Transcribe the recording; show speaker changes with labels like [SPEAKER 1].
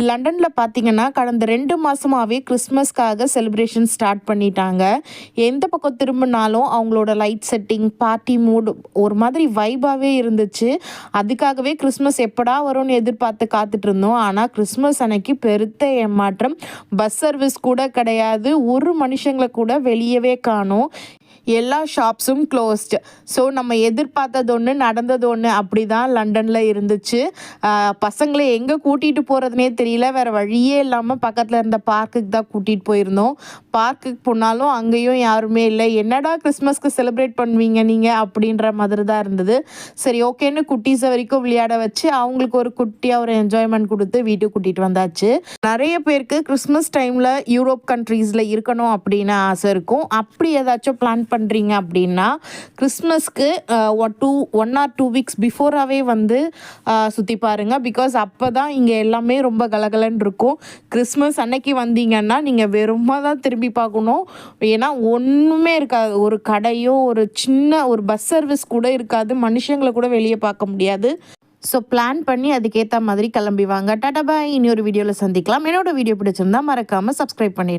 [SPEAKER 1] லண்டன்ல பார்த்தீங்கன்னா, கடந்த 2 மாசமாவே கிறிஸ்மஸ்க்காக செலிப்ரேஷன் ஸ்டார்ட் பண்ணிட்டாங்க. எந்த பக்கம் திரும்பினாலும் அவங்களோட லைட் செட்டிங், பார்ட்டி மூட் ஒரு மாதிரி வைபாவே இருந்துச்சு. அதுக்காகவே கிறிஸ்மஸ் எப்படா வரும்னு எதிர்பார்த்து காத்துட்டு இருந்தோம். ஆனா, கிறிஸ்மஸ் அன்னைக்கு பெருத்த ஏமாற்றம். பஸ் சர்வீஸ் கூட கிடையாது. ஒரு மனுஷங்கள கூட வெளியவே காணோம். எல்லா ஷாப்ஸும் க்ளோஸ்டு. ஸோ நம்ம எதிர்பார்த்தது ஒன்று, நடந்தது ஒன்று, அப்படி தான் லண்டனில் இருந்துச்சு. பசங்களை எங்கே கூட்டிகிட்டு போகிறதுனே தெரியல. வேறு வழியே இல்லாமல் பக்கத்தில் இருந்த பார்க்குக்கு தான் கூட்டிகிட்டு போயிருந்தோம். பார்க்குக்கு போனாலும் அங்கேயும் யாருமே இல்லை. என்னடா கிறிஸ்மஸ்க்கு செலிப்ரேட் பண்ணுவீங்க நீங்கள் அப்படின்ற மாதிரி தான் இருந்தது. சரி ஓகேன்னு குட்டீஸை வரைக்கும் விளையாட வச்சு அவங்களுக்கு ஒரு குட்டியாக ஒரு என்ஜாய்மெண்ட் கொடுத்து வீட்டுக்கு கூட்டிகிட்டு வந்தாச்சு. நிறைய பேருக்கு கிறிஸ்மஸ் டைமில் யூரோப் கண்ட்ரீஸில் இருக்கணும் அப்படின்னு ஆசை இருக்கும். அப்படி ஏதாச்சும் பிளான் பண்ணுறீங்க அப்படின்னா கிறிஸ்மஸ்க்கு 1 or 2 வீக்ஸ் பிஃபோராகவே வந்து சுற்றி பாருங்கள். பிகாஸ் அப்போ தான் இங்கே எல்லாமே ரொம்ப கலகலன்னு இருக்கும். கிறிஸ்மஸ் அன்னைக்கு வந்தீங்கன்னா நீங்கள் வெறுமா தான் திரும்பி பார்க்கணும். ஏன்னா ஒன்றுமே இருக்காது. ஒரு கடையோ ஒரு சின்ன ஒரு பஸ் சர்வீஸ் கூட இருக்காது. மனுஷங்களை கூட வெளியே பார்க்க முடியாது. ஸோ பிளான் பண்ணி அதுக்கேற்ற மாதிரி கிளம்பி வாங்க. டாடா பாய். இன்னொரு வீடியோவில் சந்திக்கலாம். என்னோட வீடியோ பிடிச்சிருந்தா மறக்காமல் சப்ஸ்கிரைப் பண்ணிடுங்க.